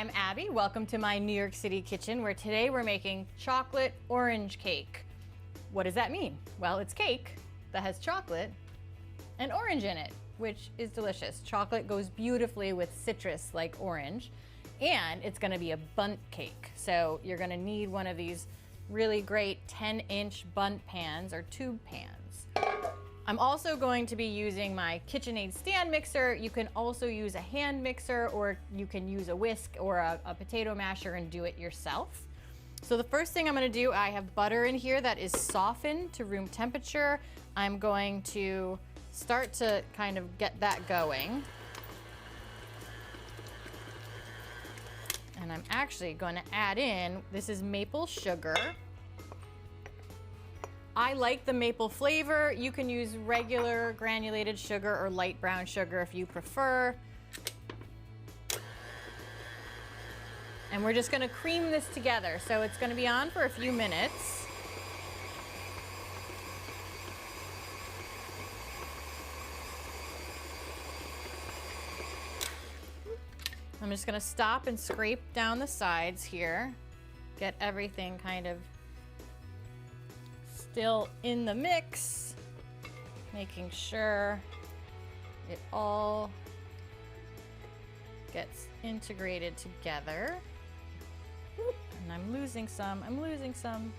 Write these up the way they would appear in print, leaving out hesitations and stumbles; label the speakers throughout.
Speaker 1: I'm Abby. Welcome to my New York City kitchen, where today we're making chocolate orange cake. What does that mean? Well, it's cake that has chocolate and orange in it, which is delicious. Chocolate goes beautifully with citrus like orange, and it's gonna be a bundt cake. So you're gonna need one of these really great 10-inch bundt pans or tube pans. I'm also going to be using my KitchenAid stand mixer. You can also use a hand mixer, or you can use a whisk or a potato masher and do it yourself. So the first thing I'm gonna do, I have butter in here that is softened to room temperature. I'm going to start to kind of get that going. And I'm actually going to add in, this is maple sugar. I like the maple flavor. You can use regular granulated sugar or light brown sugar if you prefer. And we're just gonna cream this together. So it's gonna be on for a few minutes. I'm just gonna stop and scrape down the sides here. Get everything kind of still in the mix, making sure it all gets integrated together. And I'm losing some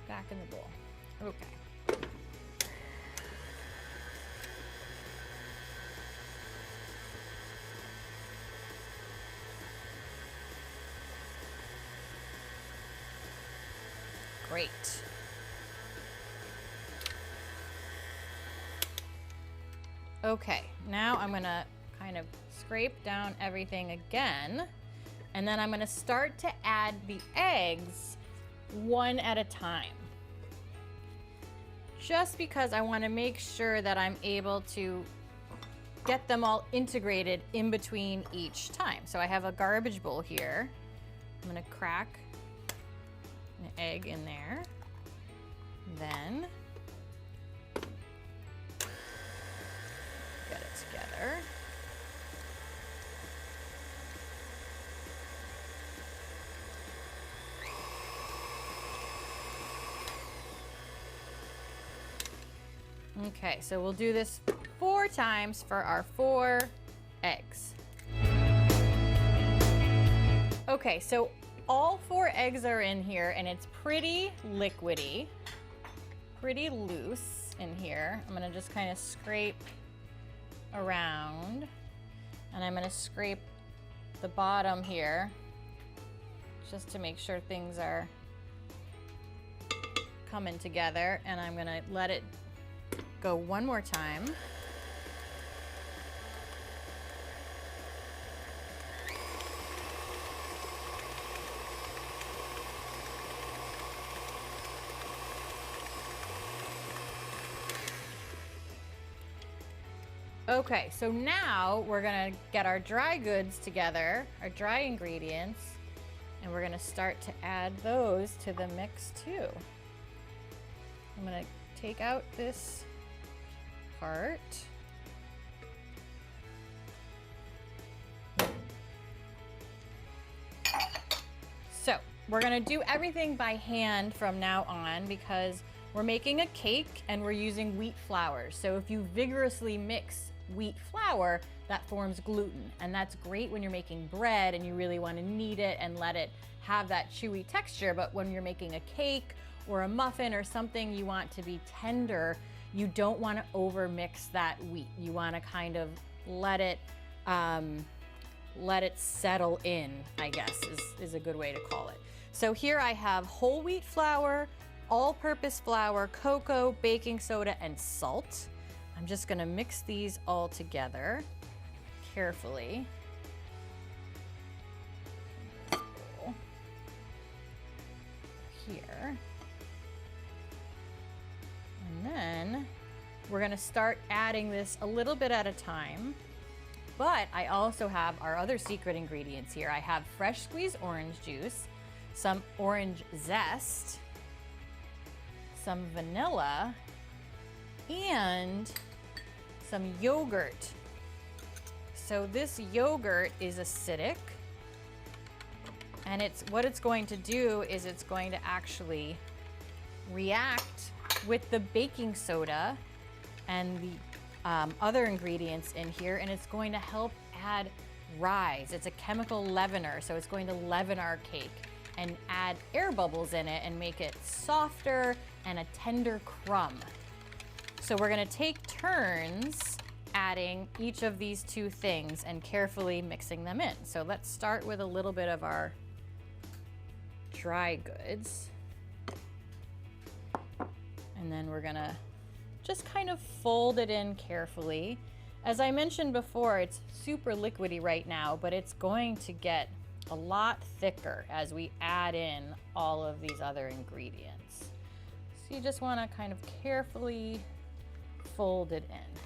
Speaker 1: back in the bowl. Okay. Great. Okay, now I'm gonna kind of scrape down everything again, and then I'm gonna start to add the eggs one at a time. Just because I wanna make sure that I'm able to get them all integrated in between each time. So I have a garbage bowl here. I'm gonna crack an egg in there. Then get it together. Okay, so we'll do this 4 times for our 4 eggs. Okay, so all 4 eggs are in here, and it's pretty liquidy, pretty loose in here. I'm gonna just kind of scrape around, and I'm gonna scrape the bottom here just to make sure things are coming together, and I'm gonna let it go one more time. Okay, so now we're gonna get our dry goods together, our dry ingredients, and we're gonna start to add those to the mix too. I'm gonna take out this part. So we're gonna do everything by hand from now on, because we're making a cake and we're using wheat flour. So if you vigorously mix wheat flour, that forms gluten, and that's great when you're making bread and you really want to knead it and let it have that chewy texture. But when you're making a cake or a muffin or something you want to be tender, you don't want to over mix that wheat. You want to kind of let it settle in, I guess is a good way to call it. So here I have whole wheat flour, all-purpose flour, cocoa, baking soda, and salt. I'm just gonna mix these all together carefully. Here. And then we're gonna start adding this a little bit at a time. But I also have our other secret ingredients here. I have fresh squeezed orange juice, some orange zest, some vanilla, and some yogurt. So this yogurt is acidic, And what it's going to do is it's going to actually react with the baking soda and the other ingredients in here, and it's going to help add rise. It's a chemical leavener, so it's going to leaven our cake and add air bubbles in it and make it softer and a tender crumb. So we're gonna take turns adding each of these two things and carefully mixing them in. So let's start with a little bit of our dry goods. And then we're gonna just kind of fold it in carefully. As I mentioned before, it's super liquidy right now, but it's going to get a lot thicker as we add in all of these other ingredients. So you just wanna kind of carefully fold it in.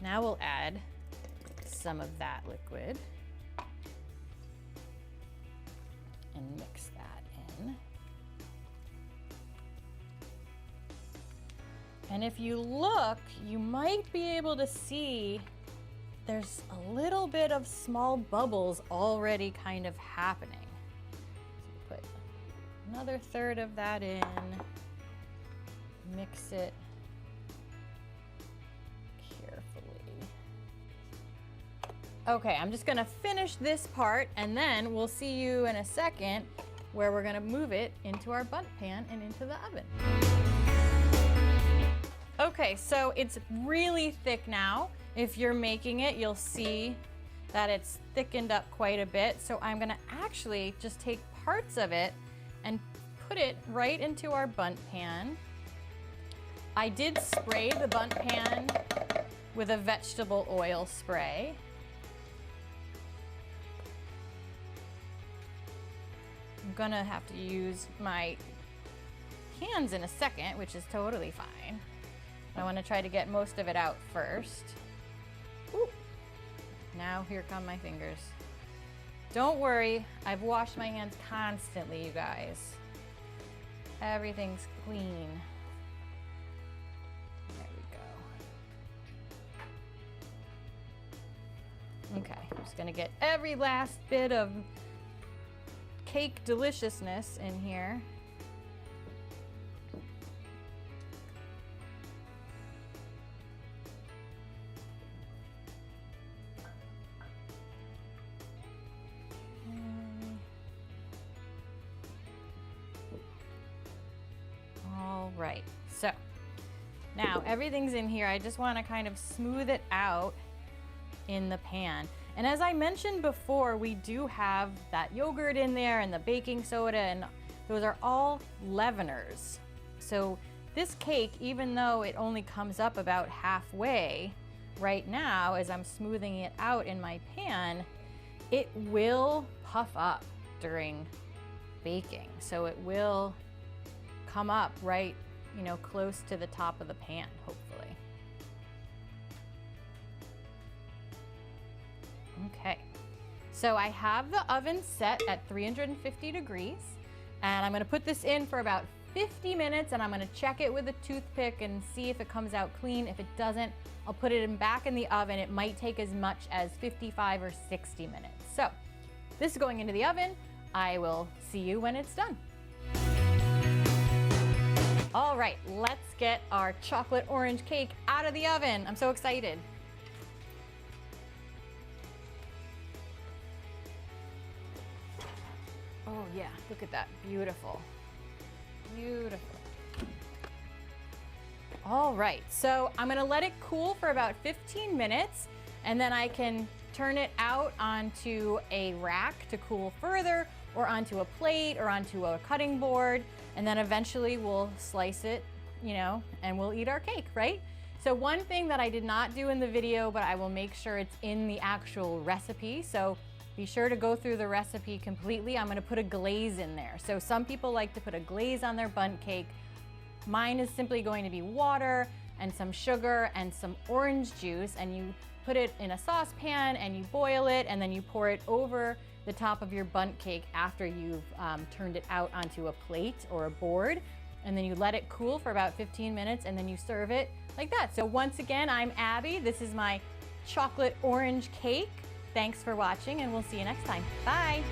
Speaker 1: Now we'll add some of that liquid and mix that in. And if you look, you might be able to see there's a little bit of small bubbles already kind of happening. So put another third of that in, mix it carefully. Okay, I'm just gonna finish this part and then we'll see you in a second where we're gonna move it into our bundt pan and into the oven. Okay, so it's really thick now. If you're making it, you'll see that it's thickened up quite a bit. So I'm gonna actually just take parts of it and put it right into our bundt pan. I did spray the bundt pan with a vegetable oil spray. I'm gonna have to use my hands in a second, which is totally fine. I want to try to get most of it out first. Ooh. Now here come my fingers. Don't worry, I've washed my hands constantly, you guys. Everything's clean. There we go. Okay, I'm just gonna get every last bit of cake deliciousness in here. Right, so now everything's in here. I just want to kind of smooth it out in the pan. And as I mentioned before, we do have that yogurt in there and the baking soda, and those are all leaveners. So this cake, even though it only comes up about halfway, right now as I'm smoothing it out in my pan, it will puff up during baking. So it will come up right, close to the top of the pan, hopefully. Okay, so I have the oven set at 350 degrees, and I'm gonna put this in for about 50 minutes, and I'm gonna check it with a toothpick and see if it comes out clean. If it doesn't, I'll put it back in the oven. It might take as much as 55 or 60 minutes. So this is going into the oven. I will see you when it's done. All right, let's get our chocolate orange cake out of the oven. I'm so excited. Oh yeah, look at that, beautiful. Beautiful. All right, so I'm gonna let it cool for about 15 minutes, and then I can turn it out onto a rack to cool further, or onto a plate, or onto a cutting board, and then eventually we'll slice it, and we'll eat our cake, right? So one thing that I did not do in the video, but I will make sure it's in the actual recipe, so be sure to go through the recipe completely. I'm gonna put a glaze in there. So some people like to put a glaze on their bundt cake. Mine is simply going to be water and some sugar and some orange juice, and you put it in a saucepan and you boil it, and then you pour it over the top of your bundt cake after you've turned it out onto a plate or a board, and then you let it cool for about 15 minutes, and then you serve it like that. So once again, I'm Abbie. This is my chocolate orange cake. Thanks for watching, and we'll see you next time. Bye.